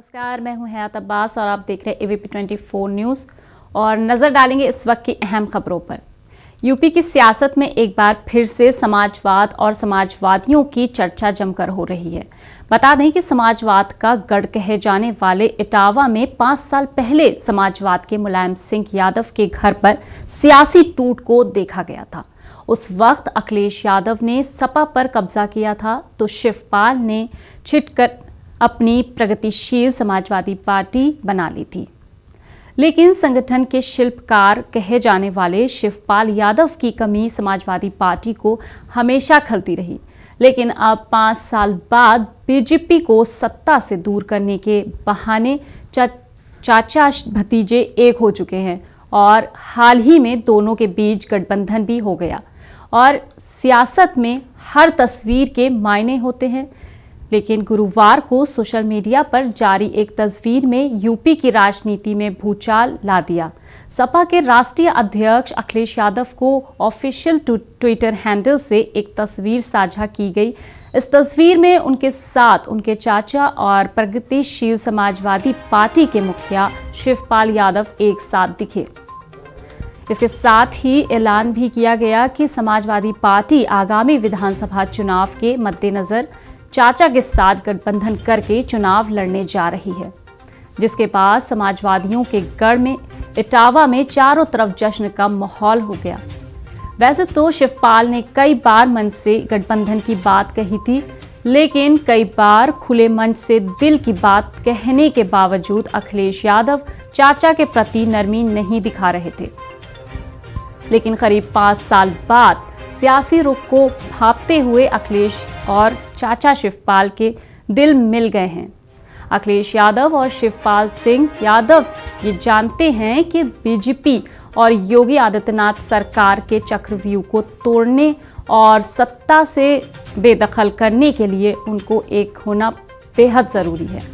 नमस्कार, मैं हूं हयात अब्बास और आप देख रहे हैं AVP 24 न्यूज़ और नज़र डालेंगे इस वक्त की अहम खबरों पर। यूपी की सियासत में एक बार फिर से समाजवाद और समाजवादियों की चर्चा जमकर हो रही है। बता दें कि समाजवाद का गढ़ कहे जाने वाले इटावा में 5 साल पहले समाजवाद के मुलायम सिंह यादव के घर पर सियासी टूट को देखा गया था। उस वक्त अखिलेश यादव ने सपा पर कब्जा किया था तो शिवपाल ने छिटकर अपनी प्रगतिशील समाजवादी पार्टी बना ली थी। लेकिन संगठन के शिल्पकार कहे जाने वाले शिवपाल यादव की कमी समाजवादी पार्टी को हमेशा खलती रही। लेकिन अब 5 साल बाद बीजेपी को सत्ता से दूर करने के बहाने चाचा भतीजे एक हो चुके हैं और हाल ही में दोनों के बीच गठबंधन भी हो गया। और सियासत में हर तस्वीर के मायने होते हैं, लेकिन गुरुवार को सोशल मीडिया पर जारी एक तस्वीर में यूपी की राजनीति में भूचाल ला दिया। सपा के राष्ट्रीय अध्यक्ष अखिलेश यादव को ऑफिशियल ट्विटर हैंडल से एक तस्वीर साझा की गई। इस तस्वीर में उनके साथ उनके चाचा और प्रगतिशील समाजवादी पार्टी के मुखिया शिवपाल यादव एक साथ दिखे। इसके साथ ही ऐलान भी किया गया कि समाजवादी पार्टी आगामी विधानसभा चुनाव के मद्देनजर चाचा के साथ गठबंधन करके चुनाव लड़ने जा रही है, जिसके बाद समाजवादियों के गढ़ में इटावा में चारों तरफ जश्न का माहौल हो गया। वैसे तो शिवपाल ने कई बार मन से गठबंधन की बात कही थी, लेकिन कई बार खुले मंच से दिल की बात कहने के बावजूद अखिलेश यादव चाचा के प्रति नरमी नहीं दिखा रहे थे। लेकिन करीब 5 साल बाद सियासी रुख को भांपते हुए अखिलेश और चाचा शिवपाल के दिल मिल गए हैं। अखिलेश यादव और शिवपाल सिंह यादव ये जानते हैं कि बीजेपी और योगी आदित्यनाथ सरकार के चक्रव्यूह को तोड़ने और सत्ता से बेदखल करने के लिए उनको एक होना बेहद ज़रूरी है।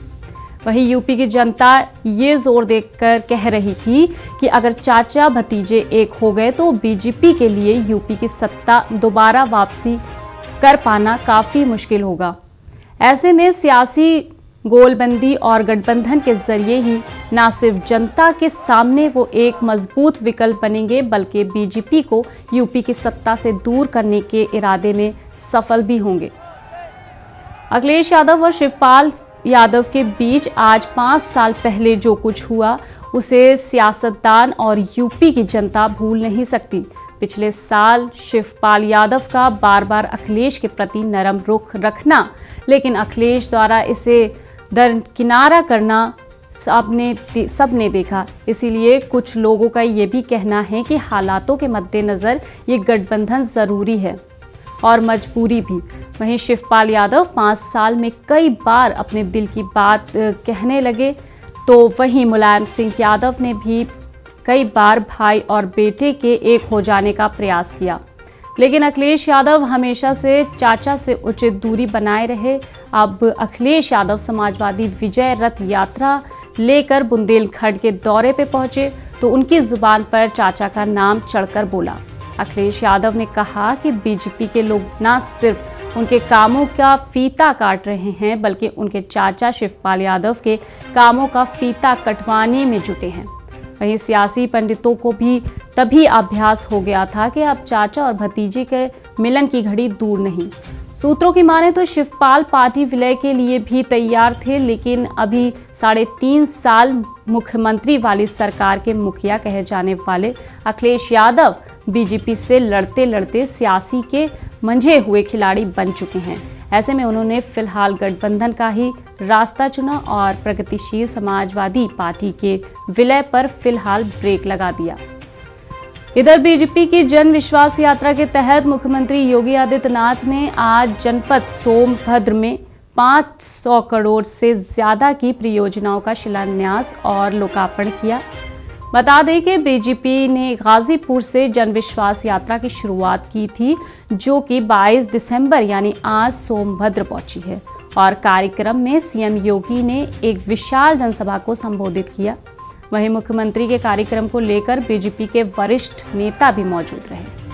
वहीं यूपी की जनता ये जोर देकर कह रही थी कि अगर चाचा भतीजे एक हो गए तो बीजेपी के लिए यूपी की सत्ता दोबारा वापसी कर पाना काफ़ी मुश्किल होगा। ऐसे में सियासी गोलबंदी और गठबंधन के जरिए ही न सिर्फ जनता के सामने वो एक मजबूत विकल्प बनेंगे, बल्कि बीजेपी को यूपी की सत्ता से दूर करने के इरादे में सफल भी होंगे। अखिलेश यादव और शिवपाल यादव के बीच आज 5 साल पहले जो कुछ हुआ उसे सियासतदान और यूपी की जनता भूल नहीं सकती। पिछले साल शिवपाल यादव का बार बार अखिलेश के प्रति नरम रुख रखना, लेकिन अखिलेश द्वारा इसे दरकिनारा करना सबने देखा। इसीलिए कुछ लोगों का ये भी कहना है कि हालातों के मद्देनज़र ये गठबंधन ज़रूरी है और मजबूरी भी। वहीं शिवपाल यादव 5 साल में कई बार अपने दिल की बात कहने लगे, तो वहीं मुलायम सिंह यादव ने भी कई बार भाई और बेटे के एक हो जाने का प्रयास किया। लेकिन अखिलेश यादव हमेशा से चाचा से उचित दूरी बनाए रहे। अब अखिलेश यादव समाजवादी विजय रथ यात्रा लेकर बुंदेलखंड के दौरे पे पहुंचे तो उनकी जुबान पर चाचा का नाम चढ़कर बोला। अखिलेश यादव ने कहा कि बीजेपी के लोग न सिर्फ उनके कामों का फीता काट रहे हैं, बल्कि उनके चाचा शिवपाल यादव के कामों का फीता कटवाने में जुटे हैं। वहीं सियासी पंडितों को भी तभी आभास हो गया था कि अब चाचा और भतीजे के मिलन की घड़ी दूर नहीं। सूत्रों की माने तो शिवपाल पार्टी विलय के लिए भी तैयार थे, लेकिन अभी 3.5 साल मुख्यमंत्री वाली सरकार के मुखिया कहे जाने वाले अखिलेश यादव बीजेपी से लड़ते लड़ते सियासी के मंझे हुए खिलाड़ी बन चुके हैं। ऐसे में उन्होंने फिलहाल गठबंधन का ही रास्ता चुना और प्रगतिशील समाजवादी पार्टी के विलय पर फिलहाल ब्रेक लगा दिया। इधर बीजेपी की जन विश्वास यात्रा के तहत मुख्यमंत्री योगी आदित्यनाथ ने आज जनपद सोनभद्र में 500 करोड़ से ज्यादा की परियोजनाओं का शिलान्यास और लोकार्पण किया। बता दें कि बीजेपी ने गाजीपुर से जन विश्वास यात्रा की शुरुआत की थी, जो कि 22 दिसंबर यानी आज सोनभद्र पहुंची है और कार्यक्रम में सीएम योगी ने एक विशाल जनसभा को संबोधित किया। वहीं मुख्यमंत्री के कार्यक्रम को लेकर बीजेपी के वरिष्ठ नेता भी मौजूद रहे।